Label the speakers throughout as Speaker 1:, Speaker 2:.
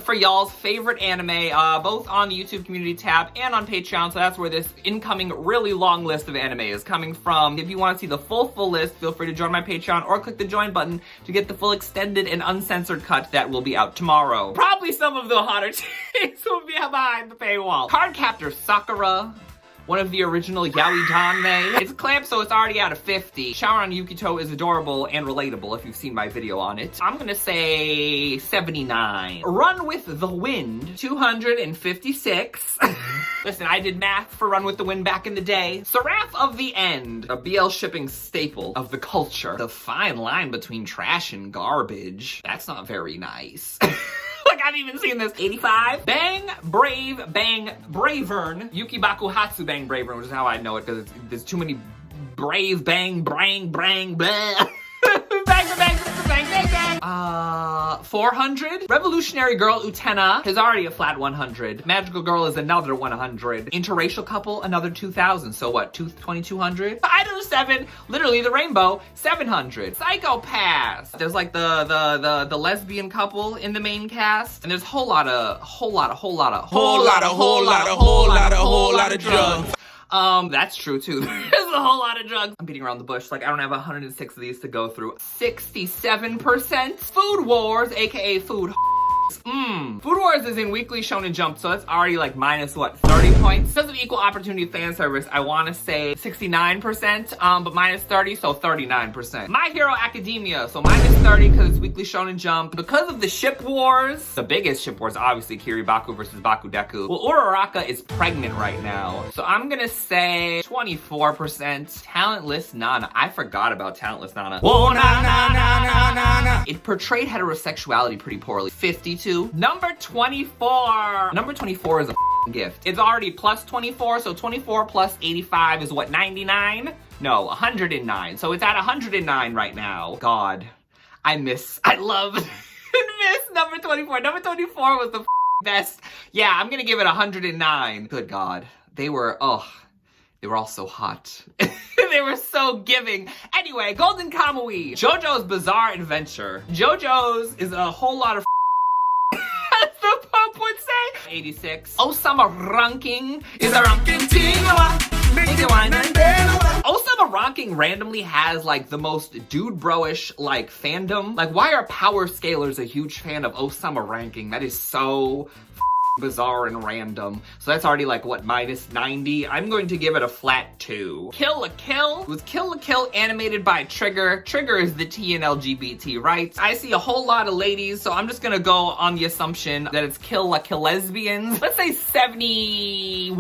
Speaker 1: for y'all's favorite anime, both on the YouTube community tab and on Patreon. So that's where this incoming really long list of anime is coming from. If you want to see the full list, feel free to join my Patreon or click the join button to get the full extended and uncensored cut that will be out tomorrow. Probably some of the hotter takes will be behind the paywall. Cardcaptor Sakura, one of the original yaoi danme. It's clamped, so it's already out of 50. Shaoran Yukito is adorable and relatable if you've seen my video on it. I'm gonna say 79. Run with the Wind, 256. Listen, I did math for Run with the Wind back in the day. Seraph of the End, a BL shipping staple of the culture. The fine line between trash and garbage. That's not very nice. Like, I've even seen this. 85. Bang Bravern. Yukibaku Hatsu Bang Bravern, which is how I know it, because there's too many brave bang, brang, brang, blah. Bang, bang, bang, bang, bang. 400. Revolutionary Girl Utena is already a flat 100. Magical Girl is another 100. Interracial Couple, another 2,000. So what, 2,200? Idol 7, literally the rainbow, 700. Psychopaths. There's like the lesbian couple in the main cast, and there's a whole lot of drugs. That's true too. There's a whole lot of drugs. I'm beating around the bush. Like, I don't have 106 of these to go through. 67%. Food Wars, aka Food Food Wars is in Weekly Shonen Jump, so that's already like minus, what, 30 points? Because of equal opportunity fan service, I want to say 69%, but minus 30, so 39%. My Hero Academia, so minus 30 because it's Weekly Shonen Jump. Because of the ship wars, the biggest ship wars, obviously, Kiribaku versus Bakudeku. Well, Uraraka is pregnant right now, so I'm gonna say 24%. Talentless Nana. I forgot about Talentless Nana. Whoa, na na na na na na. It portrayed heterosexuality pretty poorly. 52. Number 24. Number 24 is a gift. It's already plus 24, so 24 plus 85 is what, 99? No, 109. So it's at 109 right now. God, I love miss number 24. Number 24 was the best. Yeah, I'm gonna give it 109. Good God. They were all so hot. They were so giving. Anyway, Golden Kamui. Jojo's Bizarre Adventure. Jojo's is a whole lot of as the Pope would say. 86. Osama Ranking is a ranking thing. Osama Ranking randomly has like the most dude bro-ish like fandom. Like, why are power scalers a huge fan of Osama Ranking? That is so bizarre and random. So that's already like, what, minus 90? I'm going to give it a flat 2. Kill la Kill was Kill la Kill animated by Trigger. Trigger is the T in LGBT, right? I see a whole lot of ladies, so I'm just gonna go on the assumption that it's Kill la Kill lesbians. Let's say 71%.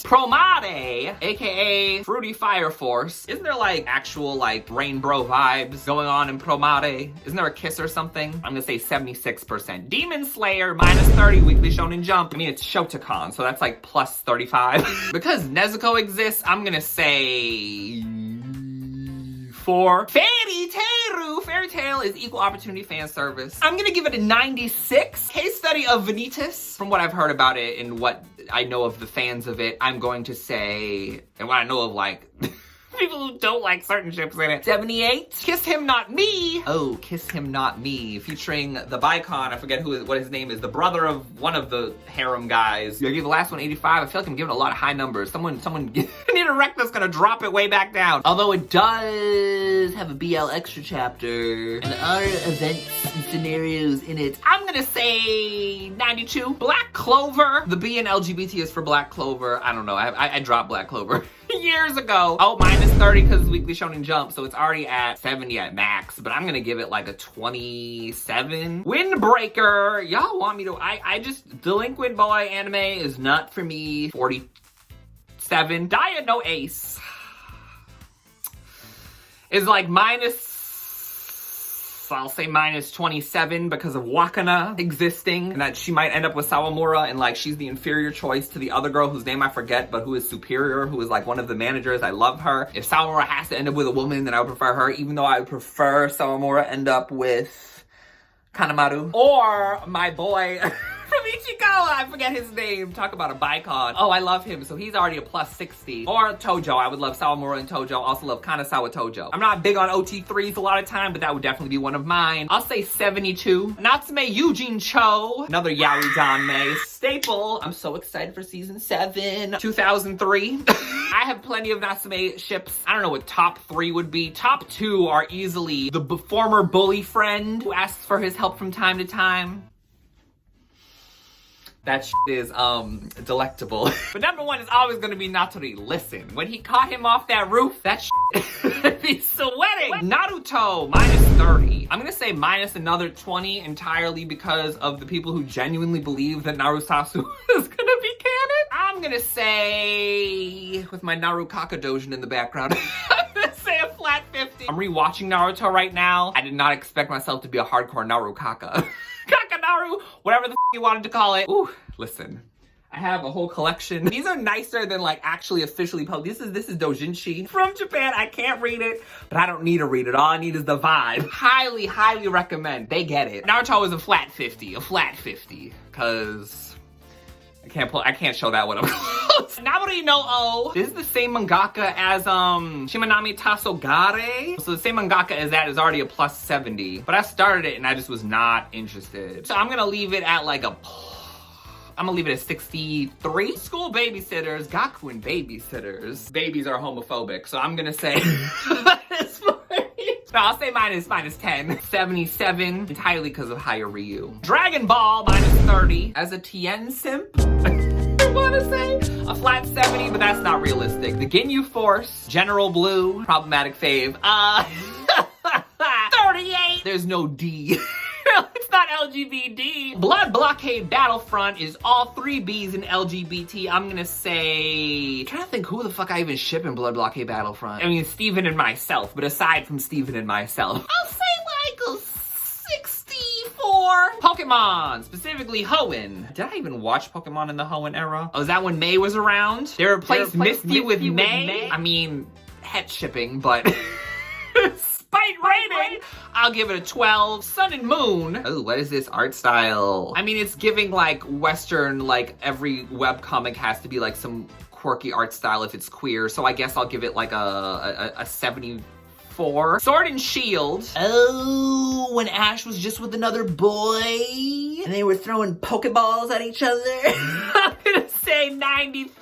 Speaker 1: Promare, aka Fruity Fire Force. Isn't there like actual like rainbow vibes going on in Promare? Isn't there a kiss or something? I'm gonna say 76%. Demon Slayer, minus 30, Weekly Shonen Jump. I mean, it's Shotokan, so that's like plus 35. Because Nezuko exists, I'm gonna say 4. Fairy Tail is equal opportunity fan service. I'm gonna give it a 96. Case Study of Vanitas. From what I've heard about it and what I know of the fans of it, I'm going to say, and what I know of like people who don't like certain ships in it, 78. Kiss Him Not Me. Oh, Kiss Him Not Me, featuring the Bicon. I forget what his name is. The brother of one of the harem guys. I gave the last one 85. I feel like I'm giving a lot of high numbers. Someone need a rec that's gonna drop it way back down. Although it does have a BL extra chapter and there are events and scenarios in it. I'm gonna say 92. Black Clover. The B in LGBT is for Black Clover. I don't know. I dropped Black Clover years ago. Oh, minus 30 because it's Weekly Shonen Jump, so it's already at 70 at max, but I'm gonna give it like a 27. Windbreaker. Y'all want me to, I just, Delinquent Boy anime is not for me. 47. Dia no Ace is like minus, I'll say minus 27 because of Wakana existing and that she might end up with Sawamura and like she's the inferior choice to the other girl whose name I forget but who is superior, who is like one of the managers. I love her. If Sawamura has to end up with a woman, then I would prefer her, even though I would prefer Sawamura end up with Kanemaru or my boy from Ichigo. I forget his name. Talk about a bicon. Oh, I love him. So he's already a plus 60. Or Tojo. I would love Sawamura and Tojo. Also love Kanazawa Tojo. I'm not big on OT3s a lot of time, but that would definitely be one of mine. I'll say 72. Natsume Yujin Cho. Another yaoi danme staple. I'm so excited for season 7. 2003. I have plenty of Natsume ships. I don't know what top 3 would be. Top 2 are easily the former bully friend who asks for his help from time to time. That is, delectable. But number 1 is always gonna be Natori. Listen, when he caught him off that roof, that he's sweating. Naruto, minus 30. I'm gonna say minus another 20 entirely because of the people who genuinely believe that Narusasu is gonna be canon. I'm gonna say, with my Narukaka Dojin in the background, I'm gonna say a flat 50. I'm rewatching Naruto right now. I did not expect myself to be a hardcore Narukaka. Kakanaru, whatever the you wanted to call it. Ooh, listen. I have a whole collection. These are nicer than like actually officially published. This is doujinshi from Japan. I can't read it, but I don't need to read it. All I need is the vibe. Highly, highly recommend. They get it. Naruto is a flat 50, cause I can't show that one up close. Nabori no O. This is the same mangaka as Shimanami Tasogare. So the same mangaka as that is already a plus 70. But I started it and I just was not interested. So I'm gonna leave it at like I'm gonna leave it at 63. School babysitters, Gakuen babysitters. Babies are homophobic, so I'm gonna say no, I'll say minus 10. 77, entirely because of higher Ryu. Dragon Ball, minus 30. As a Tien simp, I wanna say a flat 70, but that's not realistic. The Ginyu Force, General Blue, problematic fave. 38. There's no D. It's not LGBT. Blood Blockade Battlefront is all 3 Bs in LGBT. I'm gonna say, I'm trying to think who the fuck I even ship in Blood Blockade Battlefront. I mean, Steven and myself, but aside from Steven and myself, I'll say like a 64. Pokemon, specifically Hoenn. Did I even watch Pokemon in the Hoenn era? Oh, is that when May was around? They replaced Misty with May? I mean, het shipping, but spite rating, I'll give it a 12. Sun and Moon. Oh, what is this art style? I mean, it's giving like Western, like every webcomic has to be like some quirky art style if it's queer. So I guess I'll give it like a 74. Sword and Shield. Oh, when Ash was just with another boy and they were throwing Pokeballs at each other. I'm gonna say 93.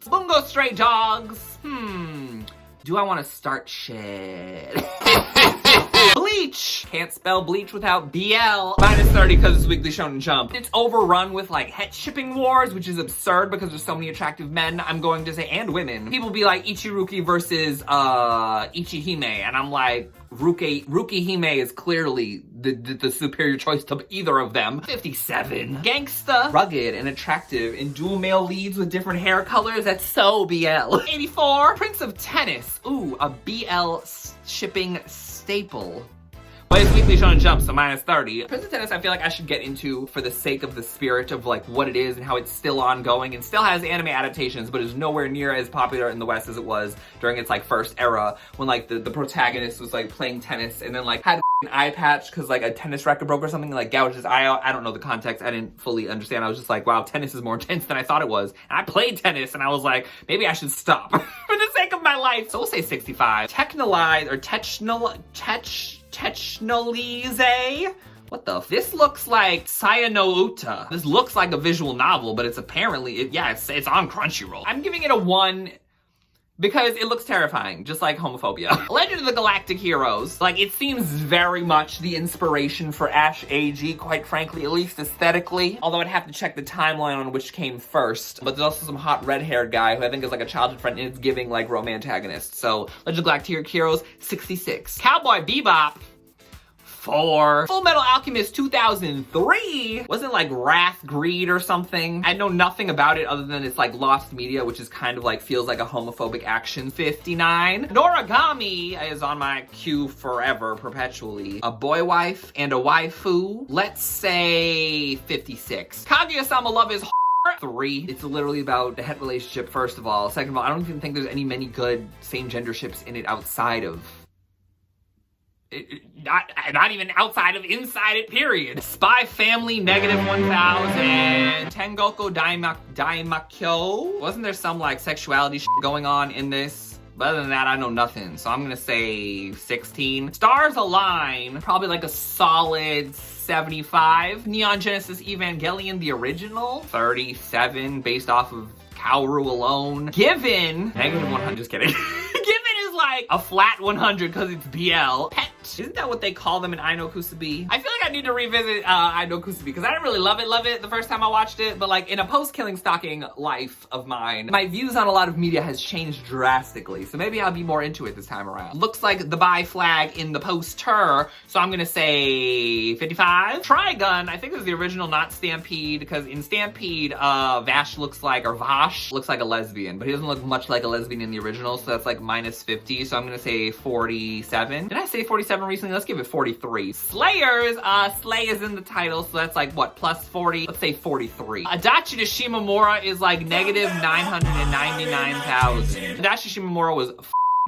Speaker 1: Bungou Stray Dogs. Do I want to start shit? Bleach! Can't spell Bleach without BL. Minus 30 because it's Weekly Shonen Jump. It's overrun with like het shipping wars, which is absurd because there's so many attractive men, I'm going to say, and women. People be like Ichiruki versus Ichihime, and I'm like, Rukihime is clearly the superior choice to either of them. 57. Gangsta, rugged and attractive in dual male leads with different hair colors. That's so BL. 84. Prince of Tennis. Ooh, a BL shipping staple. But it's Weekly Shonen Jump, so minus 30. Prince of Tennis, I feel like I should get into for the sake of the spirit of like what it is and how it's still ongoing and still has anime adaptations, but is nowhere near as popular in the West as it was during its like first era when like the protagonist was like playing tennis and then like had an eye patch because like a tennis racket broke or something and like gouged his eye out. I don't know the context. I didn't fully understand. I was just like, wow, tennis is more intense than I thought it was. And I played tennis and I was like, maybe I should stop for the sake of my life. So we'll say 65. Technolize or Technolize? What the this looks like Saya no Uta. This looks like a visual novel, but it's apparently, it's on Crunchyroll. I'm giving it a 1 because it looks terrifying, just like homophobia. Legend of the Galactic Heroes. Like, it seems very much the inspiration for Ash AG, quite frankly, at least aesthetically. Although I'd have to check the timeline on which came first. But there's also some hot red-haired guy who I think is like a childhood friend and it's giving like romantagonist. So, Legend of Galactic Heroes, 66. Cowboy Bebop, 4. Full Metal Alchemist 2003 wasn't like Wrath, Greed or something. I know nothing about it other than it's like lost media, which is kind of like feels like a homophobic action. 59. Noragami is on my queue forever, perpetually. A boy wife and a waifu. Let's say 56. Kaguya-sama Love is 3. It's literally about the het relationship, first of all. Second of all, I don't even think there's many good same gender ships in it outside of Not even outside of inside it, period. Spy Family, -1000. Tengoku Daimakyo. Wasn't there some like sexuality shit going on in this? But other than that, I know nothing. So I'm gonna say 16. Stars Align, probably like a solid 75. Neon Genesis Evangelion, the original, 37 based off of Kaoru alone. Given, -100, just kidding. Given is like a flat 100 because it's BL. Pet, isn't that what they call them in Aino Kusabi? I feel like I need to revisit Aino Kusabi because I didn't really love it the first time I watched it, but like in a post-Killing Stalking life of mine, my views on a lot of media has changed drastically, so maybe I'll be more into it this time around. Looks like the bi flag in the poster, so I'm gonna say 55. Trigun, I think it was the original, not Stampede, because in Stampede, Vash looks like a lesbian, but he doesn't look much like a lesbian in the original, so that's like -50, so I'm gonna say 47. Did I say 47 recently? Let's give it 43. Slayers, Slay is in the title, so that's like, what, +40? Let's say 43. Adachi to Shimamura is like -999,000. Adachi Shimamura was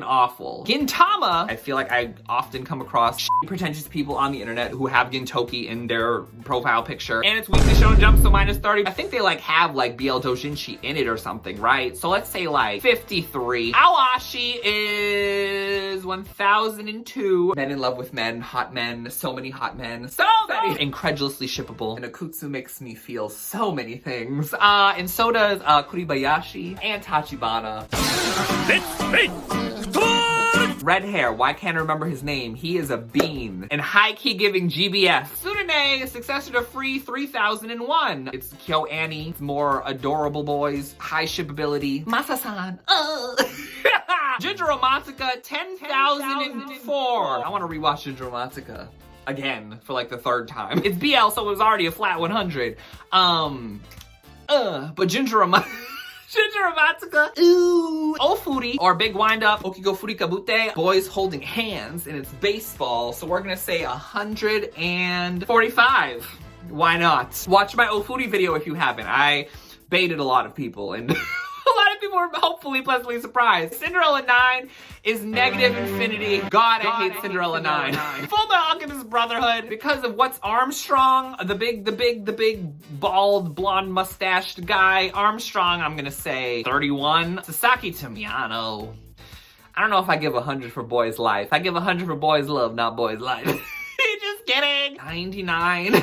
Speaker 1: awful. Gintama, I feel like I often come across pretentious people on the internet who have Gintoki in their profile picture, and it's Weekly Shonen Jump, so -30. I think they like have like BL Dojinshi in it or something, right? So let's say like 53. Awashi is 1002. Men in love with men, hot men, so many hot men, so many. Incredulously shippable. And Akutsu makes me feel so many things. And so does Kuribayashi and Tachibana. Red hair, why can't I remember his name? He is a bean. And high-key giving GBF. Tsurune, successor to Free 3001. It's Kyo Annie, it's more adorable boys, high shippability. Masa-san, Junjou Romantica, 10,004. I want to rewatch Junjou Romantica again for like the 3rd time. It's BL, so it was already a flat 100. But Junjou Romantica, ooh. Ofuri, or Big Wind Up, Okigo Furikabute, boys holding hands, and it's baseball, so we're gonna say 145. Why not? Watch my Ofuri video if you haven't. I baited a lot of people, and a lot of people were hopefully pleasantly surprised. Cinderella 9 is -infinity. God, I hate Cinderella 9. Full Metal Alchemist Brotherhood, because of what's Armstrong, the big bald blonde mustached guy Armstrong, I'm gonna say 31. Sasaki to Miyano, I don't know if I give 100 for Boys Life. I give 100 for Boys Love, not Boys Life. Just kidding. 99.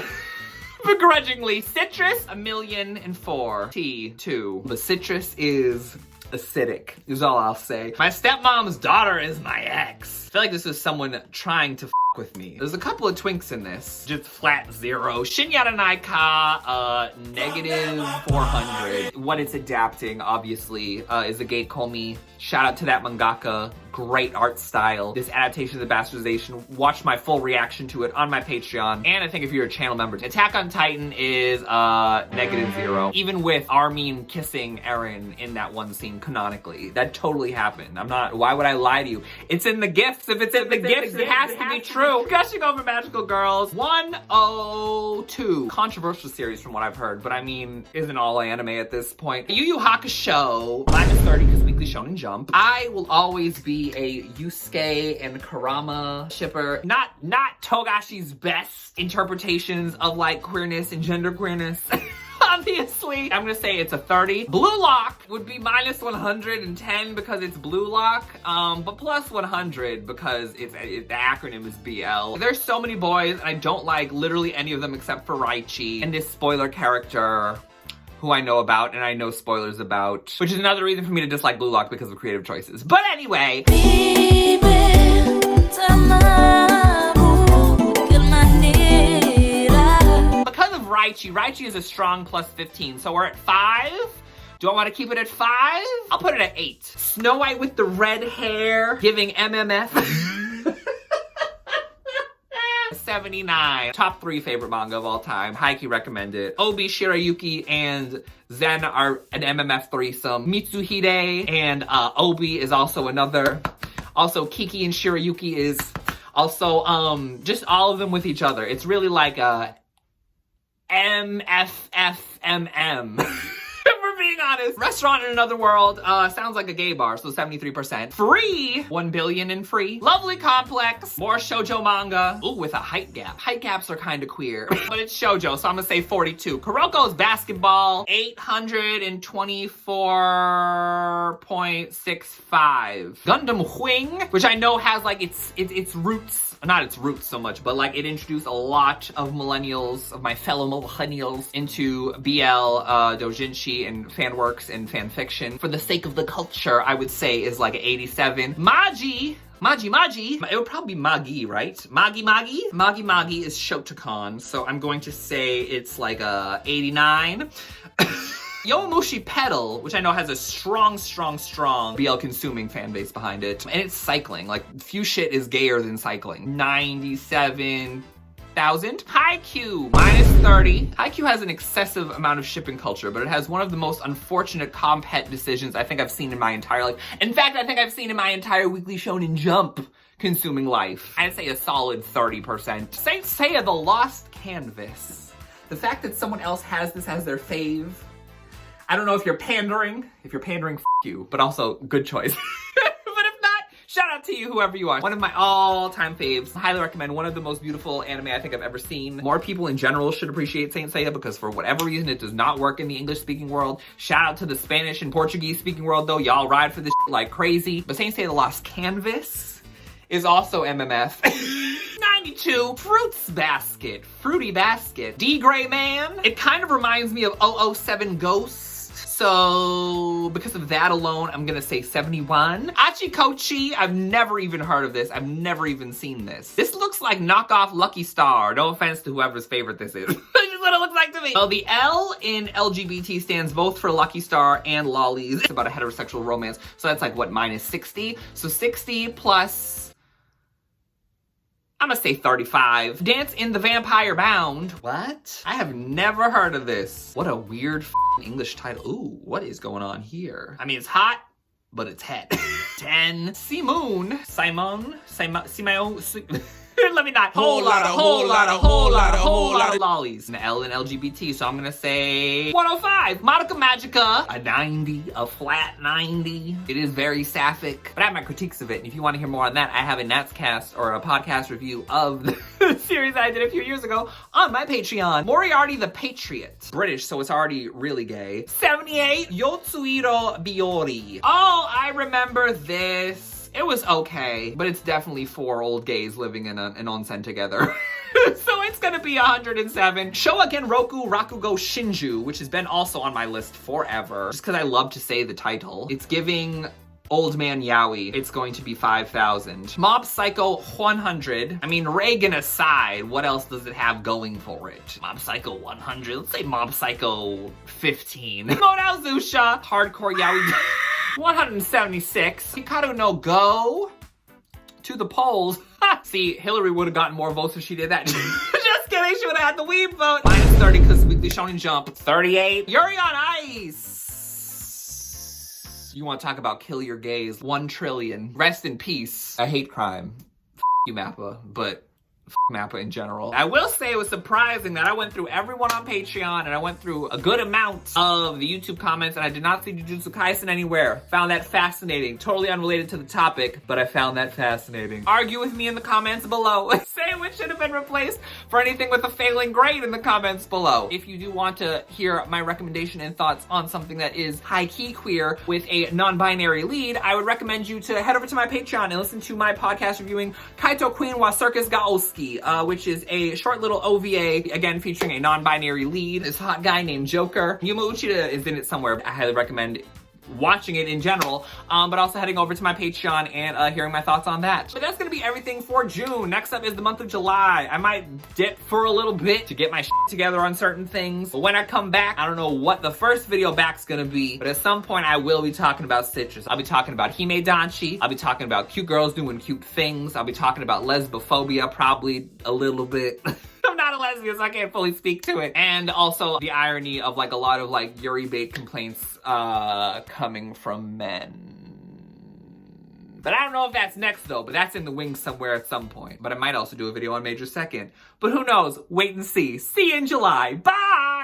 Speaker 1: Begrudgingly. Citrus, 1,000,004. T2. The citrus is acidic, is all I'll say. My stepmom's daughter is my ex. I feel like this is someone trying to with me. There's a couple of twinks in this. Just flat 0. Shinyata Naika, -400. What it's adapting, obviously, is a Gate Komi. Shout out to that mangaka. Great art style. This adaptation of the bastardization. Watch my full reaction to it on my Patreon. And I think if you're a channel member, Attack on Titan is -0. Even with Armin kissing Eren in that one scene canonically. That totally happened. Why would I lie to you? It's in the gifts. If it's in the gifts, it has to be true. Gushing over Magical Girls, 102. Controversial series from what I've heard, but I mean, isn't all anime at this point. Yu Yu Hakusho, -30 because Weekly Shonen Jump. I will always be a Yusuke and Kurama shipper. Not Togashi's best interpretations of like queerness and gender queerness. Obviously, I'm gonna say it's a 30. Blue Lock would be -110 because it's Blue Lock, but +100 because the acronym is BL. There's so many boys, and I don't like literally any of them except for Raichi and this spoiler character who I know about and I know spoilers about, which is another reason for me to dislike Blue Lock because of creative choices. But anyway. Raichi is a strong +15, so we're at 5. Do I want to keep it at 5? I'll put it at 8. Snow White with the red hair, giving MMF. 79. Top 3 favorite manga of all time. Haikyuu recommended. Obi, Shirayuki, and Zen are an MMF threesome. Mitsuhide and Obi is also another. Also, Kiki and Shirayuki is also, just all of them with each other. It's really like a MFFMM. We're being honest. Restaurant in Another World, sounds like a gay bar, so 73%. Free, 1 billion in free. Lovely complex, more shoujo manga. Ooh, with a height gap. Height gaps are kind of queer, but it's shoujo, so I'm gonna say 42. Kuroko's basketball, 824.65. Gundam Wing, which I know has like its roots, not its roots so much, but like it introduced a lot of millennials, of my fellow millennials, into BL, doujinshi, and fan works and fan fiction. For the sake of the culture, I would say is like 87. Magi, it would probably be Magi, right? Magi is Shotokan, so I'm going to say it's like a 89. Yowamushi Pedal, which I know has a strong BL consuming fan base behind it. And it's cycling. Like, few shit is gayer than cycling. 97,000. Haikyuu, -30. Haikyuu has an excessive amount of shipping culture, but it has one of the most unfortunate compet decisions I think I've seen in my entire life. In fact, I think I've seen in my entire Weekly Shonen Jump consuming life. I'd say a solid 30%. Saint Seiya The Lost Canvas. The fact that someone else has this as their fave, I don't know if you're pandering. If you're pandering, f you, but also good choice. But if not, shout out to you, whoever you are. One of my all-time faves. Highly recommend. One of the most beautiful anime I think I've ever seen. More people in general should appreciate Saint Seiya because for whatever reason, it does not work in the English-speaking world. Shout out to the Spanish and Portuguese-speaking world, though. Y'all ride for this shit like crazy. But Saint Seiya The Lost Canvas is also MMF. 92, Fruity Basket, D-Gray Man. It kind of reminds me of 007 Ghost. So, because of that alone, I'm gonna say 71. Achikochi, I've never even heard of this. I've never even seen this. This looks like knockoff Lucky Star. No offense to whoever's favorite this is. This is what it looks like to me. Well, the L in LGBT stands both for Lucky Star and lollies. It's about a heterosexual romance. So that's like, what, -60? So 60 plus... I'm gonna say 35. Dance in the Vampire Bound. What? I have never heard of this. What a weird English title. Ooh, what is going on here? I mean, it's hot, but it's het. 10. Simone. Let me not. Whole lot of lollies. An L in LGBT, so I'm gonna say 105. Madoka Magica, a 90, a flat 90. It is very sapphic, but I have my critiques of it. And if you want to hear more on that, I have a Natscast or a podcast review of the series that I did a few years ago on my Patreon. Moriarty the Patriot. British, so it's already really gay. 78. Yotsuhiro Biori. Oh, I remember this. It was okay, but it's definitely 4 old gays living in an onsen together. So it's gonna be 107. Showa Roku Rakugo Shinju, which has been also on my list forever, just because I love to say the title. It's giving Old Man Yaoi. It's going to be 5,000. Mob Psycho 100. I mean, Reagan aside, what else does it have going for it? Mob Psycho 100. Let's say Mob Psycho 15. Modao Zusha. Hardcore Yaoi. 176. Hikaru no Go to the polls. See, Hillary would have gotten more votes if she did that. Just kidding, she would have had the weeb vote. -30 because Weekly Shonen Jump. 38. Yuri on Ice. You want to talk about kill your gays? 1 trillion. Rest in peace. A hate crime. F you, Mappa, but Mappa in general. I will say it was surprising that I went through everyone on Patreon and I went through a good amount of the YouTube comments and I did not see Jujutsu Kaisen anywhere. Found that fascinating. Totally unrelated to the topic, but I found that fascinating. Argue with me in the comments below. Say which should have been replaced for anything with a failing grade in the comments below. If you do want to hear my recommendation and thoughts on something that is high-key queer with a non-binary lead, I would recommend you to head over to my Patreon and listen to my podcast reviewing Kaito Queen wa Circus ga Osuki, which is a short little OVA, again, featuring a non-binary lead. This hot guy named Joker. Yuma Uchida is in it somewhere. I highly recommend watching it in general, but also heading over to my Patreon and hearing my thoughts on that. But that's gonna be everything for June. Next up is the month of July. I might dip for a little bit to get my shit together on certain things, but when I come back, I don't know what the first video back's gonna be, but at some point I will be talking about citrus. I'll be talking about Hime Danchi. I'll be talking about cute girls doing cute things. I'll be talking about lesbophobia, probably a little bit. I'm not a lesbian, so I can't fully speak to it. And also the irony of like a lot of like Yuri bait complaints coming from men. But I don't know if that's next though, but that's in the wings somewhere at some point. But I might also do a video on Major Second. But who knows? Wait and see. See you in July. Bye!